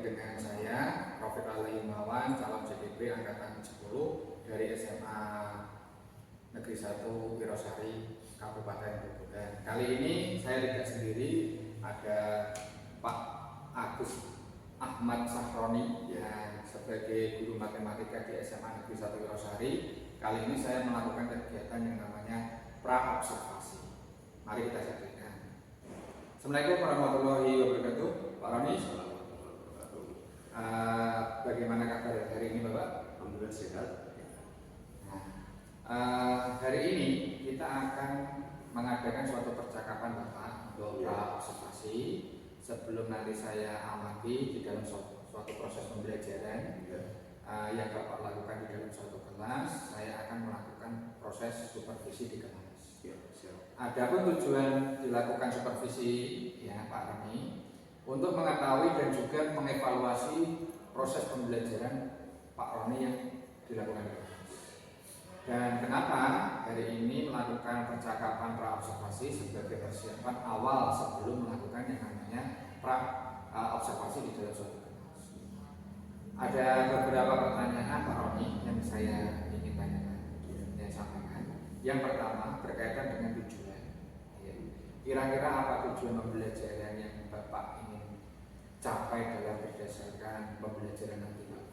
dengan saya Rafiq Alaihimawan, calon CDP angkatan 10 dari SMA Negeri 1 Wirosari, Kabupaten Grobogan. Kali ini saya tidak sendiri, ada Pak Agus Ahmad Sahroni yang sebagai guru matematika di SMA Negeri 1 Wirosari. Kali ini saya melakukan kegiatan yang namanya pra-observasi. Mari kita saksikan. Assalamualaikum warahmatullahi wabarakatuh. Pak Roni, bagaimana kabar hari ini Bapak? Alhamdulillah sehat. Hari ini kita akan mengadakan suatu percakapan Bapak untuk pra-observasi sebelum nanti saya amati di dalam suatu proses pembelajaran yang Bapak lakukan di dalam suatu kelas. Saya akan melakukan proses supervisi di kelas. Adapun tujuan dilakukan supervisi ya Pak Roni untuk mengetahui dan juga mengevaluasi proses pembelajaran Pak Roni yang dilakukan di kelas. Dan kenapa hari ini melakukan percakapan pra-observasi sebagai persiapan awal sebelum melakukan yang namanya pra-observasi di dalam suatu kelas. Ada beberapa pertanyaan Pak Roni yang saya ingin tanyakan, yang sampaikan. Yang pertama berkaitan dengan tujuan. Kira-kira apa tujuan pembelajaran yang Bapak ingin capai dalam berdasarkan pembelajaran nanti Pak?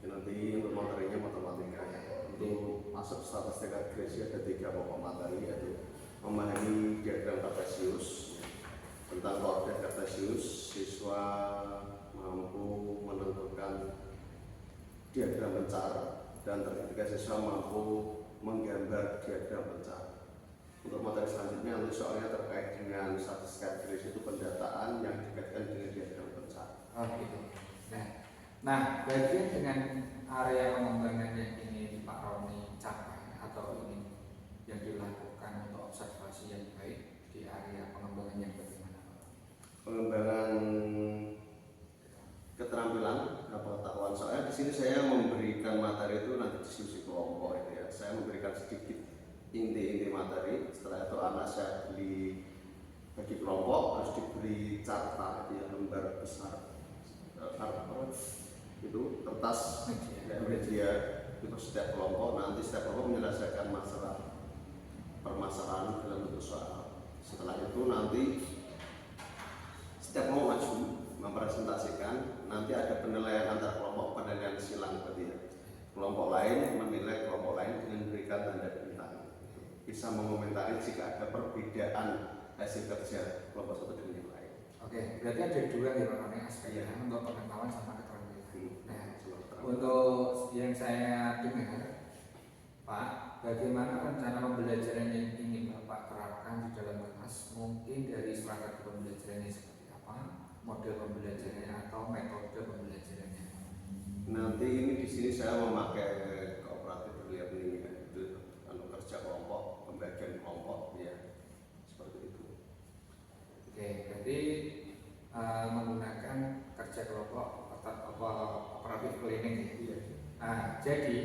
Nanti untuk materinya matematika ya. Untuk masuk statistika Grecia ada 3 pokok materi, yaitu memahami diagram kartesius. Tentang koordinat kartesius, siswa mampu menentukan diagram pencar, dan ketika siswa mampu menggambar diagram pencar. Untuk materi selanjutnya nanti soalnya terkait dengan statistika Grecia, itu pendataan yang dikaitkan dengan diagram pencar. Oh gitu. Nah, bagian dengan area pengembangan yang ingin Pak Roni capai atau ingin yang dilakukan untuk observasi yang baik di area pengembangan yang bagaimana Pak? Pengembangan keterampilan pengetahuan. Soalnya di sini saya memberikan materi itu nanti diskusi kelompok itu ya. Saya memberikan sedikit inti-inti materi. Setelah itu anak saya bagi kelompok harus diberi carta itu ya, lembar besar itu kertas media untuk setiap kelompok. Nanti setiap kelompok menyelesaikan permasalahan dalam bentuk soal. Setelah itu nanti setiap kelompok maju mempresentasikan. Nanti ada penilaian antar kelompok, penilaian silang berarti ya. Kelompok lain menilai kelompok lain dengan memberikan tanda bintang. Bisa mengomentari jika ada perbedaan hasil kerja kelompok satu dengan yang lain. Oke, berarti ada 2 ya Pak Roni aspeknya untuk pengetahuan sama keterampilan. Nah, untuk yang saya dengar Pak, bagaimana rencana pembelajaran yang ingin Bapak terapkan di dalam kelas? Mungkin dari strategi pembelajarannya seperti apa, model pembelajarannya atau metode pembelajarannya? Nanti ini di sini saya memakai kooperatif early learning ya, itu kerja kelompok, pembagian kelompok ya, seperti itu. Oke, berarti menggunakan kerja kelompok atau kooperatif learning ya. Jadi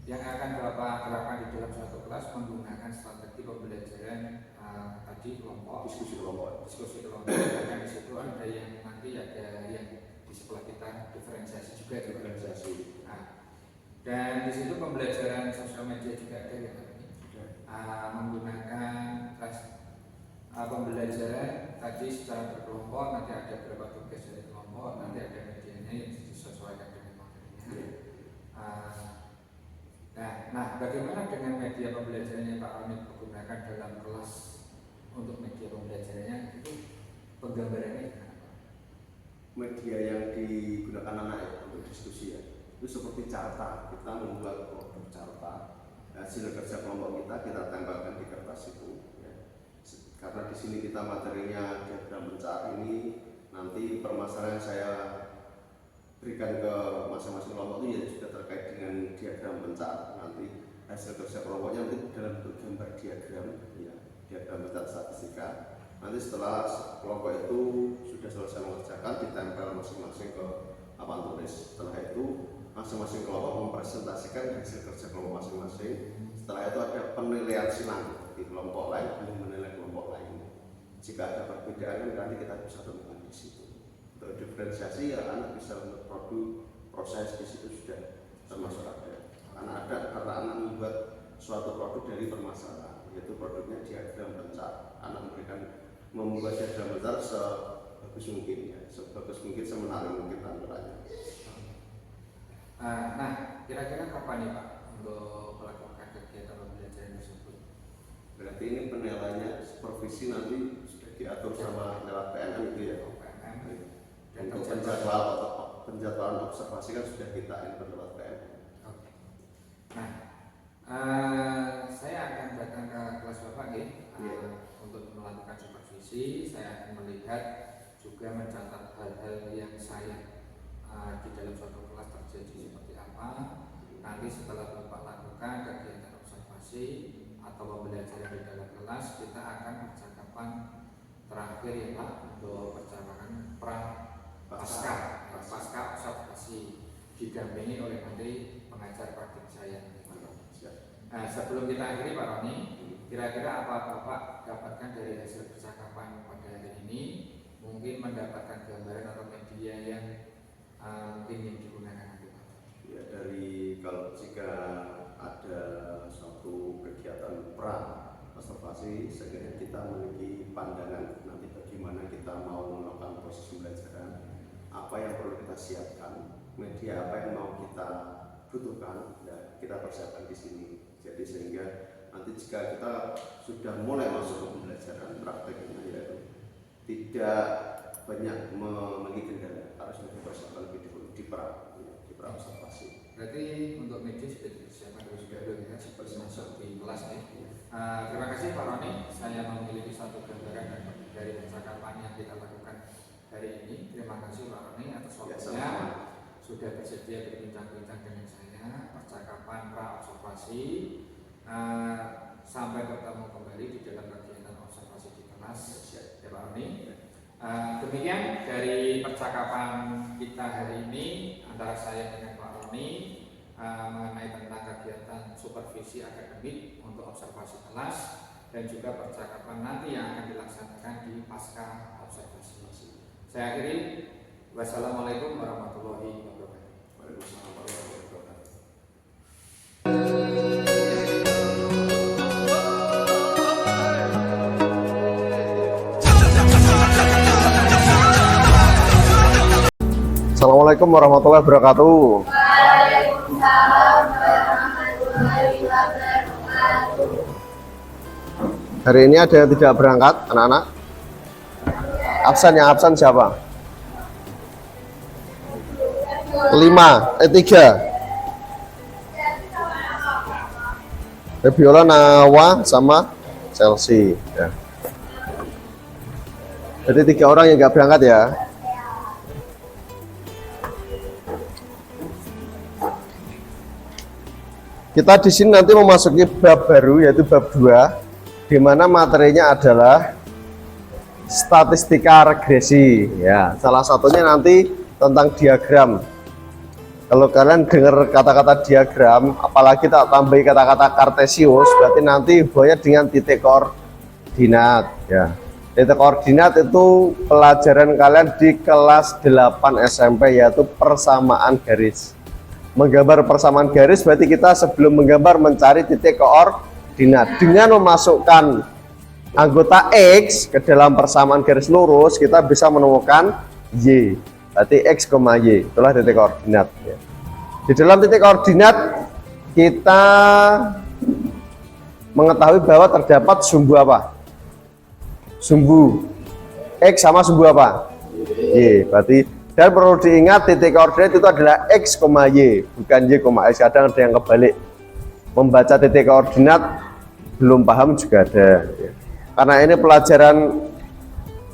yang akan Bapak terapkan di dalam suatu kelas menggunakan strategi pembelajaran tadi kelompok, diskusi kelompok. Dan di situ ada yang nanti ada yang di sebelah kita diferensiasi juga diferensiasi. Dan di situ pembelajaran sosial media juga ada ya Pak. Menggunakan pembelajaran tadi secara berkelompok, nanti ada beberapa tugas dari kelompok, nanti ada medianya yang disesuaikan dengan materinya. Nah, bagaimana dengan media pembelajarannya Pak Roni menggunakan dalam kelas? Untuk media pembelajarannya itu penggambarannya gimana Pak? Media yang digunakan anak ya untuk diskusi ya, itu seperti carta. Kita membuat produk carta, hasil kerja kelompok kita tempelkan di kertas itu ya. Karena di sini kita materinya diagram pencar ini, nanti permasalahan saya berikan ke masing-masing kelompok itu ya juga terkait dengan diagram pencar. Nanti hasil kerja kelompoknya nanti dalam bentuk gambar diagram ya, diagram pencar statistika. Nanti setelah kelompok itu sudah selesai mengerjakan, ditempel masing-masing ke papan tulis. Setelah itu masing-masing kelompok mempresentasikan hasil kerja kelompok masing-masing. Setelah itu ada penilaian silang di kelompok lain yang menilai kelompok lain. Jika ada perbedaan nanti kita bisa temukan di situ. Itu diferensiasi ya anak bisa untuk produk proses di situ sudah termasuk ada. Karena anak membuat suatu produk dari permasalahan, yaitu produknya diagram pencar. Anak membuat diagram pencar sebagus mungkin ya, sebagus mungkin, semenarik mungkin tampilannya. Nah, kira-kira kapan nih Pak untuk melakukan kegiatan pembelajaran tersebut? Berarti ini penilaiannya supervisi nanti sudah diatur sama lewat PNM itu ya. PNM. Dan Untuk penjadwalan observasi kan sudah kita input lewat PNM. Oke. Nah, saya akan datang ke kelas Bapak untuk melakukan supervisi. Saya akan melihat juga mencatat hal-hal yang saya di dalam suatu kelas terjadi seperti apa. Nanti setelah Bapak lakukan kegiatan observasi atau pembelajaran di dalam kelas, kita akan percakapan terakhir ya Pak untuk percakapan pasca observasi didampingi oleh nanti pengajar praktik saya. Nah, sebelum kita akhiri Pak Roni, kira-kira apa Bapak dapatkan dari hasil percakapan pada hari ini? Mungkin mendapatkan gambaran atau media yang mungkin yang digunakan nanti Pak? Ya, dari kalau jika ada suatu kegiatan observasi, segera kita memiliki pandangan nanti bagaimana kita mau melakukan proses pembelajaran, apa yang perlu kita siapkan, media apa yang mau kita butuhkan, ya kita persiapkan di sini. Jadi sehingga nanti jika kita sudah mulai masuk ke pembelajaran prakteknya, yaitu tidak banyak memiliki kendala, harus dipersiapkan lebih dulu di pra observasi. Berarti untuk media sudah dipersiapkan terus dulu ya, seperti masuk di kelas ya. Terima kasih Pak Roni, saya memiliki satu gambaran dari percakapan yang kita lakukan hari ini. Terima kasih Pak Roni atas waktunya, sudah bersedia berbincang-bincang dengan saya. Percakapan pra observasi. Sampai ketemu kembali di dalam kegiatan observasi di kelas ya Pak Roni. Demikian dari percakapan kita hari ini antara saya dengan Pak Roni mengenai tentang kegiatan supervisi akademik untuk observasi kelas dan juga percakapan nanti yang akan dilaksanakan di pasca observasi. Saya akhiri, wassalamualaikum warahmatullahi wabarakatuh. Waalaikumsalam warahmatullahi wabarakatuh. Assalamualaikum warahmatullahi wabarakatuh. Waalaikumsalam warahmatullahi wabarakatuh. Hari ini ada yang tidak berangkat, anak-anak? Absen, yang absen siapa? 3. Febiola, Nawa, sama Chelsea ya. Jadi 3 orang yang nggak berangkat ya. Kita di sini nanti memasuki bab baru, yaitu bab 2, di mana materinya adalah statistika regresi. Ya, salah satunya nanti tentang diagram. Kalau kalian dengar kata-kata diagram, apalagi tak tambahi kata-kata kartesius, berarti nanti hubungannya dengan titik koordinat. Ya, titik koordinat itu pelajaran kalian di kelas 8 SMP, yaitu persamaan garis. Menggambar persamaan garis berarti kita sebelum menggambar mencari titik koordinat. Dengan memasukkan anggota X ke dalam persamaan garis lurus, kita bisa menemukan Y. Berarti X, Y, itulah titik koordinat. Di dalam titik koordinat kita mengetahui bahwa terdapat sumbu apa? Sumbu X sama sumbu apa? Y. Berarti, dan perlu diingat titik koordinat itu adalah X, Y, bukan Y, X. Kadang ada yang kebalik, membaca titik koordinat belum paham juga ada. Karena ini pelajaran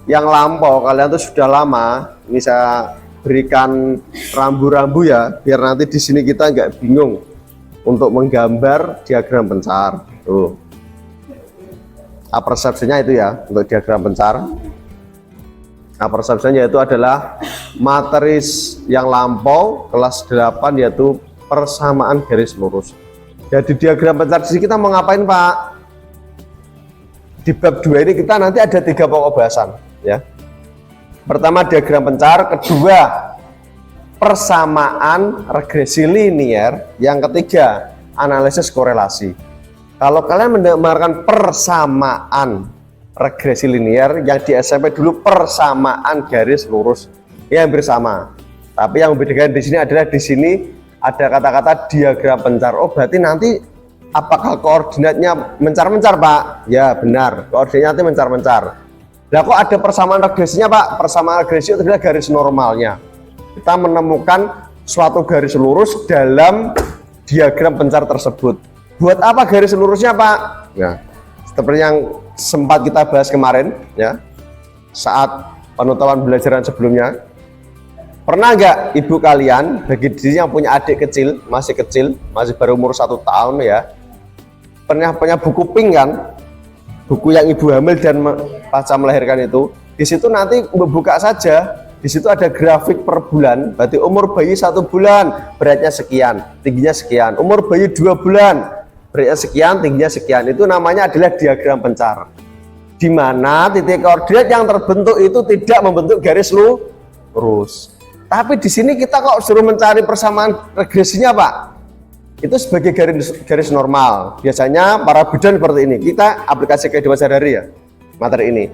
yang lampau, kalian tuh sudah lama. Ini saya berikan rambu-rambu ya, biar nanti di sini kita nggak bingung untuk menggambar diagram pencar. Tuh, persepsinya itu ya untuk diagram pencar. Persepsinya yaitu adalah materi yang lampau kelas 8, yaitu persamaan garis lurus. Jadi diagram pencar di sini kita mau ngapain Pak? Di bab 2 ini kita nanti ada 3 pokok bahasan ya. Pertama diagram pencar, kedua persamaan regresi linier, yang ketiga analisis korelasi. Kalau kalian mendengarkan persamaan regresi linier, yang di SMP dulu persamaan garis lurus, ya hampir sama. Tapi yang membedakan di sini adalah di sini ada kata-kata diagram pencar. Oh, berarti nanti apakah koordinatnya mencar-mencar, Pak? Ya benar, koordinatnya nanti mencar-mencar. Nah, kok ada persamaan regresinya, Pak? Persamaan regresi itu adalah garis normalnya. Kita menemukan suatu garis lurus dalam diagram pencar tersebut. Buat apa garis lurusnya, Pak? Ya, seperti yang sempat kita bahas kemarin, ya, saat penutupan belajaran sebelumnya. Pernah nggak ibu kalian, bagi diri yang punya adik kecil, masih baru umur 1 tahun ya, pernah punya buku pink kan? Buku yang ibu hamil dan pasca melahirkan itu. Di situ nanti membuka saja. Di situ ada grafik per bulan. Berarti umur bayi 1 bulan, beratnya sekian, tingginya sekian. Umur bayi 2 bulan, beratnya sekian, tingginya sekian. Itu namanya adalah diagram pencar. Di mana titik koordinat yang terbentuk itu tidak membentuk garis lurus. Tapi di sini kita kok suruh mencari persamaan regresinya, Pak? Itu sebagai garis normal. Biasanya para bidan seperti ini. Kita aplikasi kehidupan sehari-hari ya, materi ini.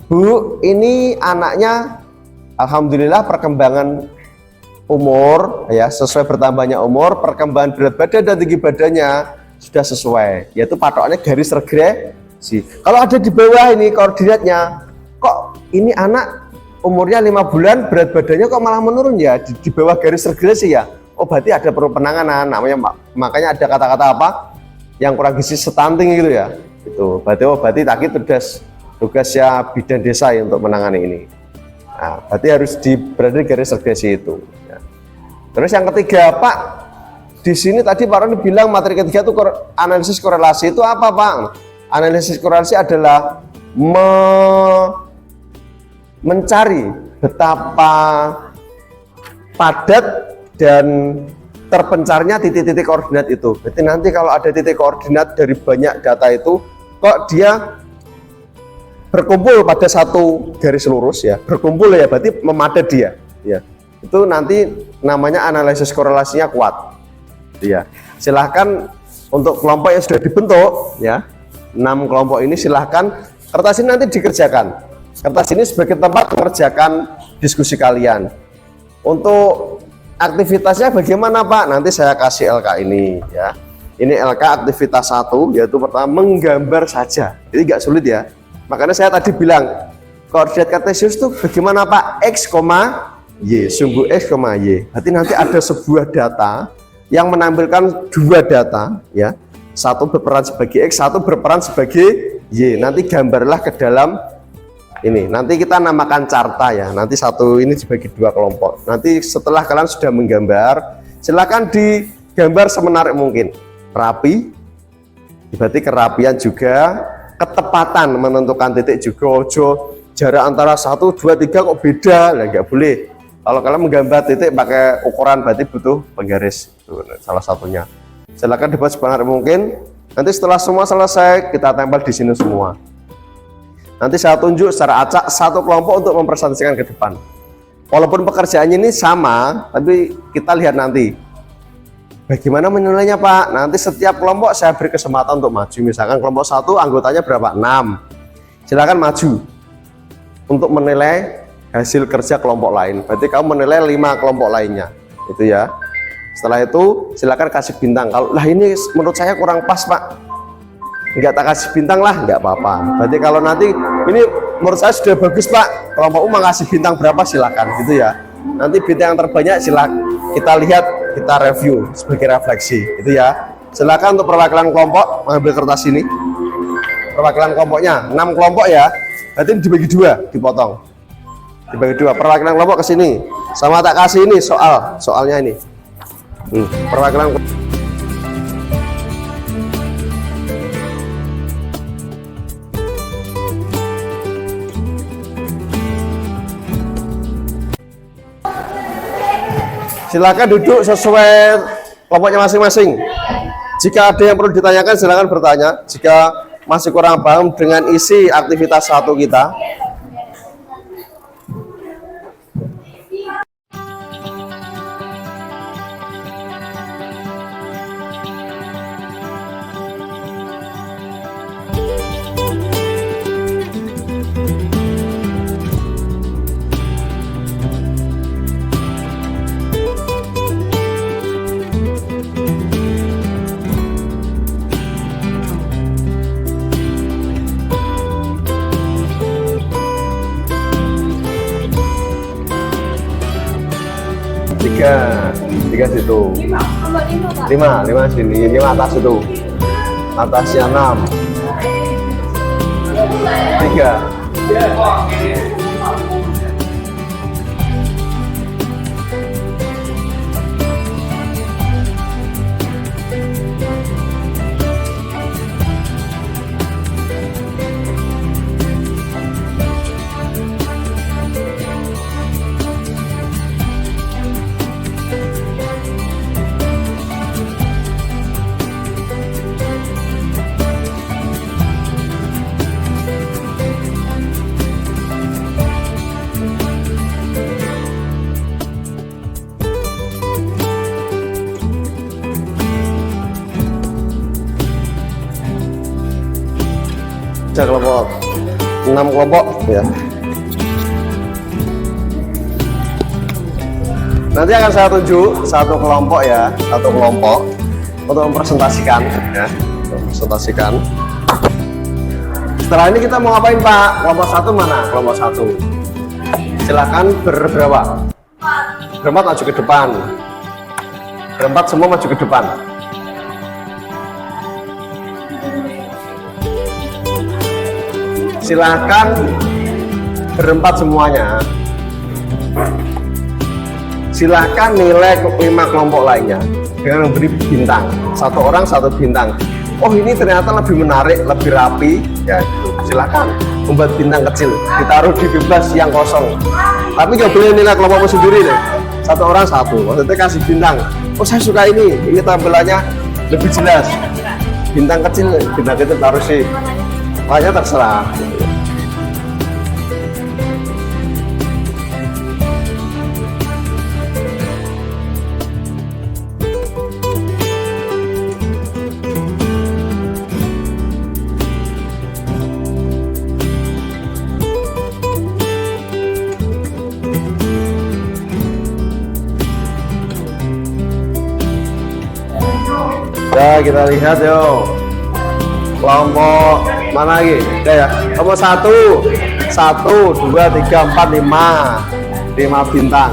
Bu, ini anaknya alhamdulillah perkembangan umur ya, sesuai bertambahnya umur, perkembangan berat badan dan tinggi badannya sudah sesuai, yaitu patokannya garis regresi. Kalau ada di bawah ini koordinatnya, kok ini anak umurnya 5 bulan, berat badannya kok malah menurun ya, di bawah garis regresi ya. Oh, berarti ada perlu penanganan, namanya, makanya ada kata-kata apa yang kurang gizi stunting gitu ya. Itu berarti tadi tugasnya bidan desa ya untuk menangani ini. Nah, berarti harus berada di garis regresi itu ya. Terus yang ketiga, Pak, di sini tadi Pak Roni bilang materi ketiga itu analisis korelasi. Itu apa, Pak? Analisis korelasi adalah mencari betapa padat dan terpencarnya titik-titik koordinat itu. Berarti nanti kalau ada titik koordinat dari banyak data itu, kok dia berkumpul pada satu garis lurus ya, berkumpul ya, berarti memadat dia ya. Itu nanti namanya analisis korelasinya kuat ya. Silahkan untuk kelompok yang sudah dibentuk ya, 6 kelompok ini silahkan kertas ini nanti dikerjakan. Kertas ini sebagai tempat mengerjakan diskusi kalian. Untuk aktivitasnya bagaimana, Pak? Nanti saya kasih LK ini ya. Ini LK aktivitas 1, yaitu pertama menggambar saja. Ini nggak sulit ya. Makanya saya tadi bilang koordinat kartesius itu bagaimana, Pak? X, Y, sumbu X, Y. Berarti nanti ada sebuah data yang menampilkan 2 data ya. Satu berperan sebagai X, satu berperan sebagai Y. Nanti gambarlah ke dalam ini. Nanti kita namakan carta ya. Nanti satu ini dibagi 2 kelompok. Nanti setelah kalian sudah menggambar, silakan digambar semenarik mungkin. Rapi, berarti kerapian juga, ketepatan menentukan titik juga. Ojo jarak antara 1, 2, 3 kok beda, lah nggak boleh. Kalau kalian menggambar titik pakai ukuran berarti butuh penggaris. Itu salah satunya. Silakan dibuat semenarik mungkin. Nanti setelah semua selesai kita tempel di sini semua. Nanti saya tunjuk secara acak satu kelompok untuk mempresentasikan ke depan. Walaupun pekerjaannya ini sama, tapi kita lihat nanti bagaimana menilainya, Pak. Nanti setiap kelompok saya beri kesempatan untuk maju. Misalkan kelompok 1 anggotanya berapa? 6. Silakan maju untuk menilai hasil kerja kelompok lain. Berarti kamu menilai 5 kelompok lainnya. Itu ya. Setelah itu silakan kasih bintang. Kalau lah ini menurut saya kurang pas, Pak, nggak tak kasih bintang lah, nggak apa-apa. Berarti kalau nanti ini menurut saya sudah bagus, Pak, kelompok U mau ngasih bintang berapa silakan gitu ya. Nanti bintang yang terbanyak silakan kita lihat, kita review sebagai refleksi gitu ya. Silakan untuk perwakilan kelompok mengambil kertas ini. Perwakilan kelompoknya 6 kelompok ya. Berarti dibagi 2, dipotong. Dibagi 2, perwakilan kelompok ke sini. Sama tak kasih ini soalnya ini. Perwakilan silakan duduk sesuai kelompoknya masing-masing. Jika ada yang perlu ditanyakan silakan bertanya. Jika masih kurang paham dengan isi aktivitas 1 kita, tiga situ. 5 sini, 5 atas itu. Atasnya 6. 3. Ada kelompok 6 kelompok ya. Nanti akan saya tunjuk satu kelompok ya, satu kelompok untuk mempresentasikan ya, mempresentasikan. Setelah ini kita mau ngapain Pak? Kelompok 1 mana? Kelompok 1. Silahkan berberapa? Berempat maju ke depan. Berempat semua maju ke depan. Silahkan berempat semuanya. Silahkan nilai 5 kelompok lainnya dengan memberi bintang. Satu orang 1 bintang. Oh ini ternyata lebih menarik, lebih rapi. Ya gitu. Silahkan membuat bintang kecil, ditaruh di bebas yang kosong. Tapi nggak boleh nilai kelompokmu sendiri deh. Satu orang 1. Maksudnya kasih bintang. Oh saya suka ini tampilannya lebih jelas. Bintang kecil taruh sih. Makanya terserah. Ya kita lihat yuk. Kelompok mana lagi? Ya, kelompok 1, 2, 3, 4, 5 bintang.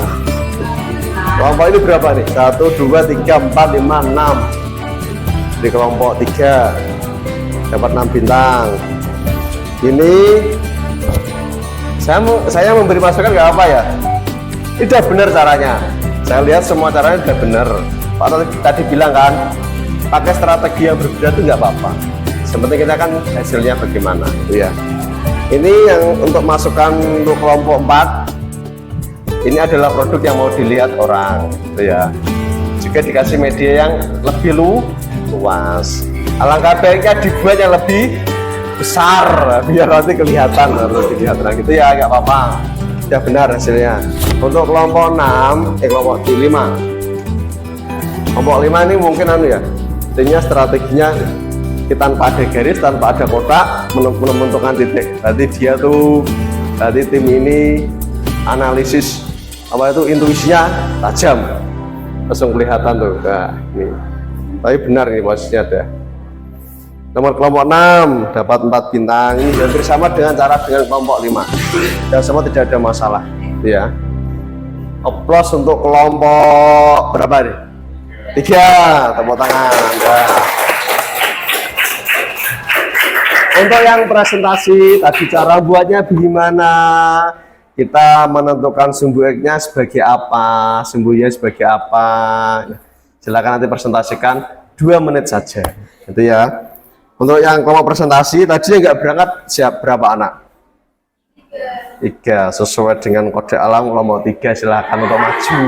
Kelompok ini berapa nih? 1, 2, 3, 4, 5, 6. Di kelompok 3 dapat 6 bintang. Ini saya memberi masukan nggak apa ya? Ini udah benar caranya. Saya lihat semua caranya udah benar. Pak tadi bilang kan, pakai strategi yang berbeda itu nggak apa-apa. Sebenarnya kita kan hasilnya bagaimana, gitu ya. Ini yang untuk masukan untuk kelompok 4. Ini adalah produk yang mau dilihat orang, gitu ya. Juga dikasih media yang lebih luas. Alangkah baiknya dibuat yang lebih besar, biar nanti kelihatan, harus dilihat orang gitu ya, nggak apa-apa. Sudah benar hasilnya. Untuk kelompok 6, kelompok 5. Kelompok 5 ini mungkin ya, intinya strateginya kita tanpa ada garis, tanpa ada kotak, menentukan titik. Berarti dia tuh, berarti tim ini analisis apa itu intuisinya tajam, langsung kelihatan tuh. Nah, ini. Tapi benar ini posisinya ada. Nomor kelompok 6 dapat 4 bintang. Ini hampir sama dengan cara dengan kelompok 5. Dan semua tidak ada masalah, ya. Aplaus untuk kelompok berapa nih? 3, tepuk tangan. Nah. Untuk yang presentasi tadi cara buatnya bagaimana, kita menentukan sumbu X-nya sebagai apa, sumbu Y sebagai apa. Silakan nanti presentasikan 2 menit saja, gitu ya. Untuk yang kelompok presentasi tadi nggak berangkat siap berapa anak? 3, sesuai dengan kode alam kelompok 3 silakan untuk maju.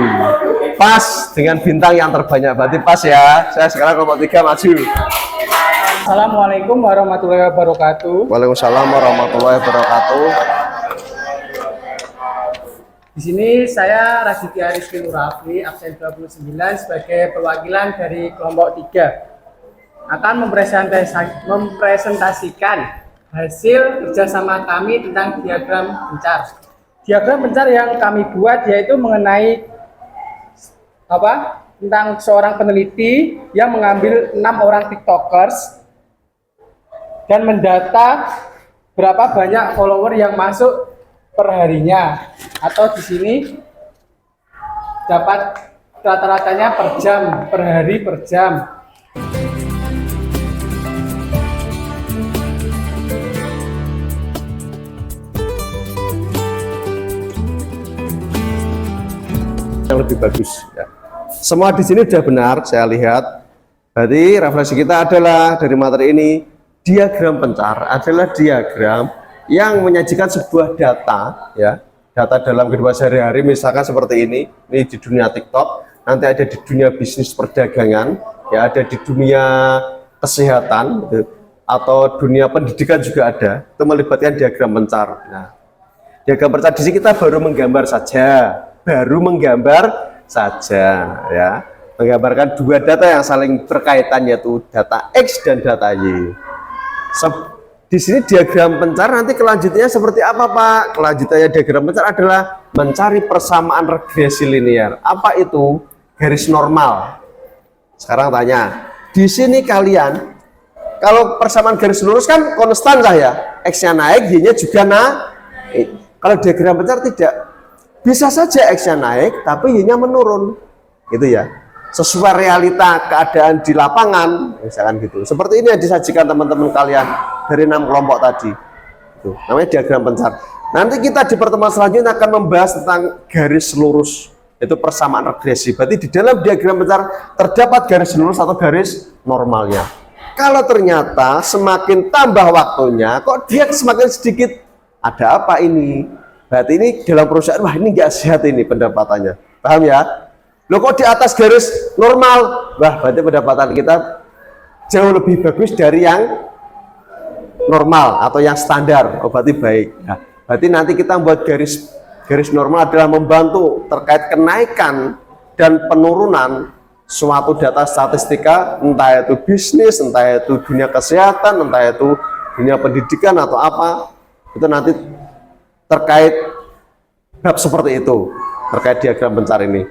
Pas dengan bintang yang terbanyak, berarti pas ya. Saya sekarang kelompok 3 maju. Assalamualaikum warahmatullahi wabarakatuh. Waalaikumsalam warahmatullahi wabarakatuh. Di sini saya Raditya Rizky Nurafi, absen 29 sebagai perwakilan dari kelompok 3 akan mempresentasikan hasil kerjasama kami tentang diagram pencar. Diagram pencar yang kami buat yaitu mengenai tentang seorang peneliti yang mengambil 6 orang tiktokers dan mendata berapa banyak follower yang masuk per harinya, atau di sini dapat rata-ratanya per jam, per hari per jam. Yang lebih bagus ya. Semua di sini sudah benar saya lihat. Berarti referensi kita adalah dari materi ini, diagram pencar adalah diagram yang menyajikan sebuah data ya, data dalam kehidupan sehari-hari, misalkan seperti ini di dunia TikTok, nanti ada di dunia bisnis perdagangan ya, ada di dunia kesehatan gitu, atau dunia pendidikan juga ada. Itu melibatkan diagram pencar. Nah, diagram pencar di sini kita baru menggambar saja ya, menggambarkan dua data yang saling berkaitan, yaitu data X dan data Y. Di sini diagram pencar nanti kelanjutannya seperti apa Pak? Kelanjutannya diagram pencar adalah mencari persamaan regresi linear. Apa itu? Garis normal. Sekarang tanya, di sini kalian kalau persamaan garis lurus kan konstan ya, X-nya naik, Y-nya juga naik. Kalau diagram pencar tidak. Bisa saja X-nya naik, tapi Y-nya menurun, gitu ya. Sesuai realita keadaan di lapangan, misalkan gitu. Seperti ini yang disajikan teman-teman kalian dari 6 kelompok tadi. Itu namanya diagram pencar. Nanti kita di pertemuan selanjutnya akan membahas tentang garis lurus, itu persamaan regresi. Berarti di dalam diagram pencar terdapat garis lurus atau garis normalnya. Kalau ternyata semakin tambah waktunya, kok dia semakin sedikit, ada apa ini? Berarti ini dalam perusahaan, wah ini nggak sehat ini pendapatannya. Paham ya? Loh kok di atas garis normal? Wah berarti pendapatan kita jauh lebih bagus dari yang normal atau yang standar. Oh berarti baik. Nah, berarti nanti kita membuat garis normal adalah membantu terkait kenaikan dan penurunan suatu data statistika, entah itu bisnis, entah itu dunia kesehatan, entah itu dunia pendidikan atau apa. Itu nanti terkait bab seperti itu, terkait diagram pencar ini.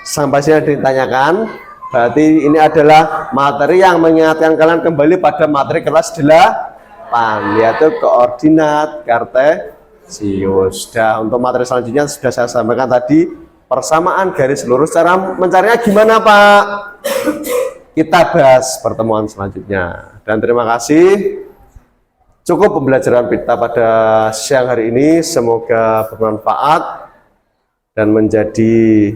Sampai sini ditanyakan, berarti ini adalah materi yang mengingatkan kalian kembali pada materi kelas 8, yaitu koordinat kartesius. Sudah, untuk materi selanjutnya sudah saya sampaikan tadi, persamaan garis lurus. Cara mencarinya gimana Pak? Kita bahas pertemuan selanjutnya. Dan terima kasih. Cukup pembelajaran kita pada siang hari ini, semoga bermanfaat dan menjadi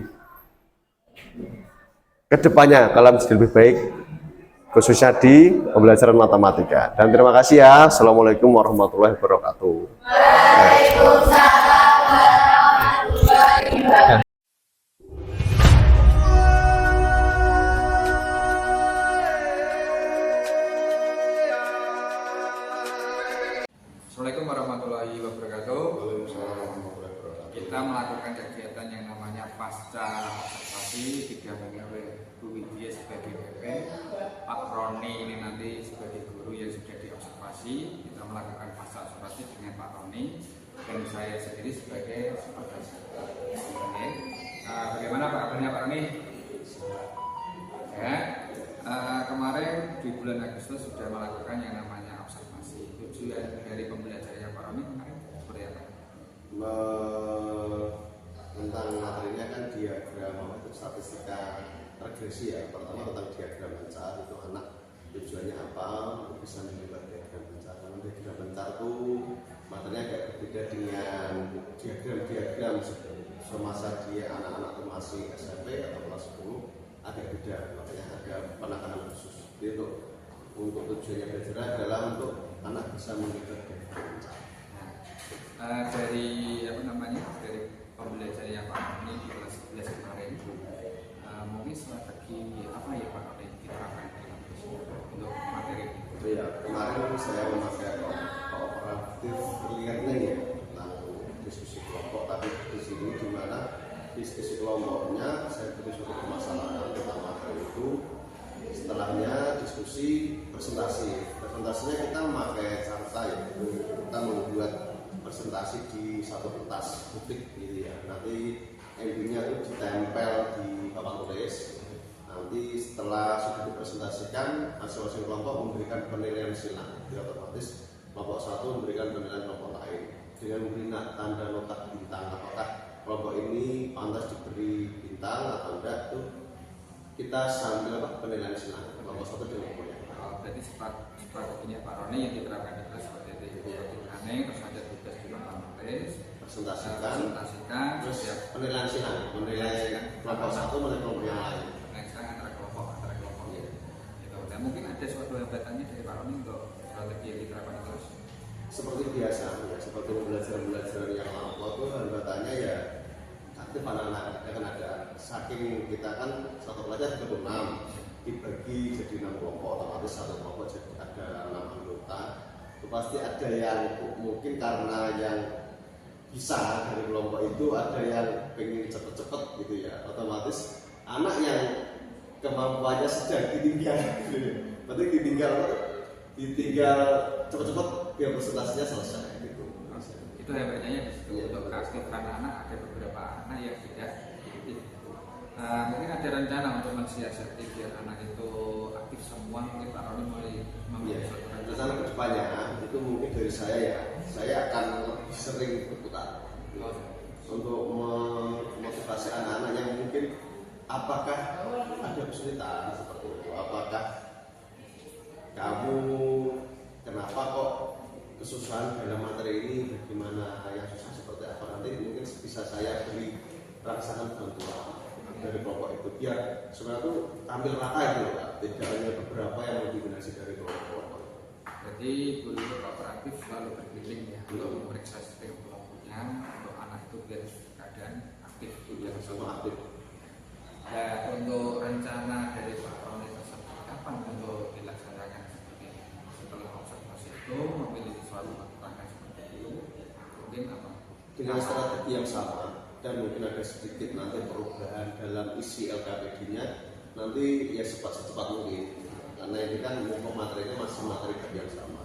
kedepannya kalian menjadi lebih baik, khususnya di pembelajaran matematika. Dan terima kasih ya. Assalamualaikum warahmatullahi wabarakatuh. Waalaikumsalam warahmatullahi wabarakatuh. Assalamualaikum warahmatullahi wabarakatuh. Kita melakukan kegiatan yang namanya pasca observasi, didampingi oleh Bu Widya sebagai BP, Pak Roni ini nanti sebagai guru yang sudah diobservasi. Kita melakukan pasca observasi dengan Pak Roni dan saya sendiri sebagai supervisor. Bagaimana Pak kabarnya Pak Roni? Ya, kemarin di bulan Agustus sudah melakukan yang namanya observasi. Tujuan dari pembelajarannya Pak Roni kemarin seperti apa? Tentang materinya kan diagram itu statistika regresi ya. Pertama tentang diagram pencar, itu anak tujuannya apa untuk bisa membuat diagram pencar. Karena diagram pencar itu materinya agak berbeda dengan diagram semasa dia anak-anak itu masih SMP atau kelas 10 agak beda, makanya ada penekanan khusus. Jadi untuk tujuannya belajar adalah untuk anak bisa membuat diagram pencar. Dari dari pembelajaran Pak Roni di kelas 11 kemarin, mungkin strategi apa ya Pak Roni diterapkan untuk materi itu? Ya, kemarin saya memakai kooperatif learning ya tentang diskusi kelompok, tapi di sini di mana diskusi kelompoknya saya beri suatu permasalahan tentang materi itu. Setelahnya diskusi presentasinya kita memakai carta ya, kita membuat presentasi di satu kertas putih gitu ya. Nanti MB-nya itu ditempel di papan tulis. Nanti setelah sudah dipresentasikan, masing-masing kelompok memberikan penilaian silang. Jadi otomatis kelompok satu memberikan penilaian kelompok lain dengan memberi tanda nota bintang. Apakah kelompok ini pantas diberi bintang atau enggak, itu kita sambil penilaian silang kelompok 1 dan kelompok yang lain. Berarti strateginya Pak Roni yang diterapkan itu seperti itu. Jadi planning, terus ada tugas di lapangan tulis, presentasikan, terus ya, penilaian silang, menilai kelompok 1 menilai kelompok yang lain. penilaian antara kelompok ya. Gitu. Dan mungkin ada suatu hambatannya dari Pak Roni untuk strategi yang diterapkan terus. Seperti biasa, ya, seperti belajar yang lama itu hambatannya ya aktif anak-anak kan ada saking kita kan satu pelajar 36 dibagi jadi 6 kelompok, otomatis satu kelompok jadi ada 6 anggota. Itu pasti ada yang mungkin karena yang bisa dari kelompok itu ada yang pengen cepet-cepet gitu ya, otomatis anak yang kemampuannya sedang ditinggal gitu ya. Berarti ditinggal cepet-cepet biar presentasinya selesai gitu. Itu hebatnya di situ. Untuk keaktifan anak ada beberapa anak yang tidak aktif. Mungkin ada rencana untuk mensiasati biar anak itu aktif semua. Mungkin Pak Roni mulai memiliki suatu rencana kedepannya itu mungkin dari saya akan lebih sering berputar untuk memotivasi anak-anak yang mungkin apakah ada kesulitan seperti itu, apakah kamu kenapa kok kesusahan dalam materi ini, bagaimana yang susah seperti apa, nanti mungkin bisa saya beri rangsangan bantuan dari kelompok itu biar sebenarnya itu tampil rata itu Pak, tidak hanya beberapa yang mendominasi dari kelompok. Jadi guru kooperatif selalu berkeliling ya untuk memeriksa sistem kelompoknya untuk anak itu biar keadaan aktif biar Semua aktif. Dan untuk rencana dari Pak Roni tersebut kapan untuk dilaksanakan seperti ini? Setelah observasi itu memiliki suatu tantangan seperti itu mungkin apa? Dengan strategi yang sama dan mungkin ada sedikit nanti perubahan dalam isi LKPD-nya nanti ya secepat mungkin karena ini kan materinya masih materi yang sama.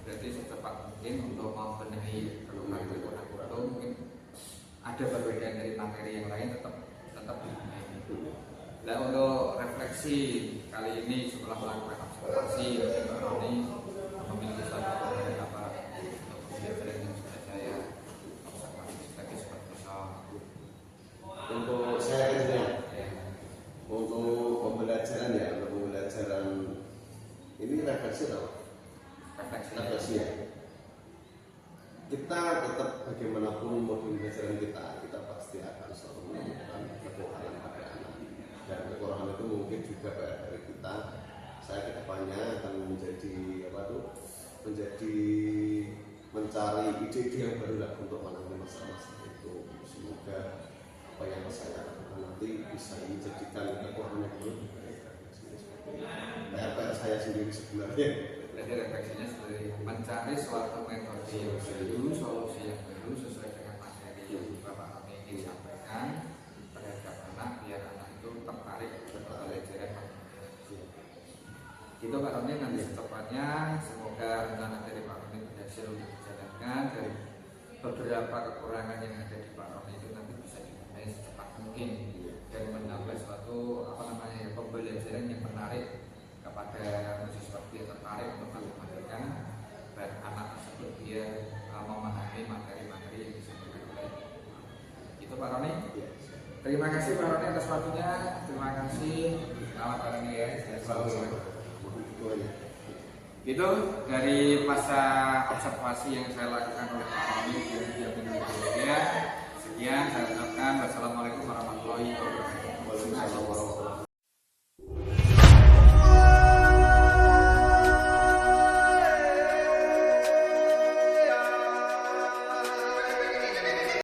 Berarti secepat mungkin untuk membenahi kurikulum itu mungkin ada perbedaan dari materi yang lain tetap dibenahi. Nah untuk refleksi kali ini setelah melakukan observasi Pak Roni memiliki suatu apa untuk pembelajaran yang sudah saya observasi sebagai Untuk saya kerja untuk pembelajaran ini refleksi atau refleksi ya. Kita tetap bagaimanapun modul pembelajaran kita pasti akan selalu menemukan kekurangan pada anak dan kekurangan itu mungkin juga dari kita. Saya kedepannya akan menjadi mencari ide-ide yang baru lah untuk menangani masalah-masalah itu. Semoga apa yang saya lakukan nanti bisa menjadikan kekurangan yang baru dari saya sendiri sebenarnya. Jadi refleksinya seperti mencari suatu metode yang baru, solusi yang baru sesuai dengan materi yang Bapak Roni ingin sampaikan terhadap anak biar anak itu tertarik pembelajaran matematika. Itu Pak Roni nanti secepatnya semoga rencana dari Pak Roni berhasil dijalankan dan beberapa kekurangan yang ada di Pak Roni itu nanti bisa dibenahi secepat mungkin dan menambah suatu pembelajaran yang menarik kepada mahasiswa dia tertarik untuk matematika dan anak tersebut dia memahami materi-materi yang disampaikan oleh itu Pak Roni. Terima kasih Pak Roni atas waktunya. Terima kasih. Selamat pagi ya. Itu dari masa observasi yang saya lakukan oleh Pak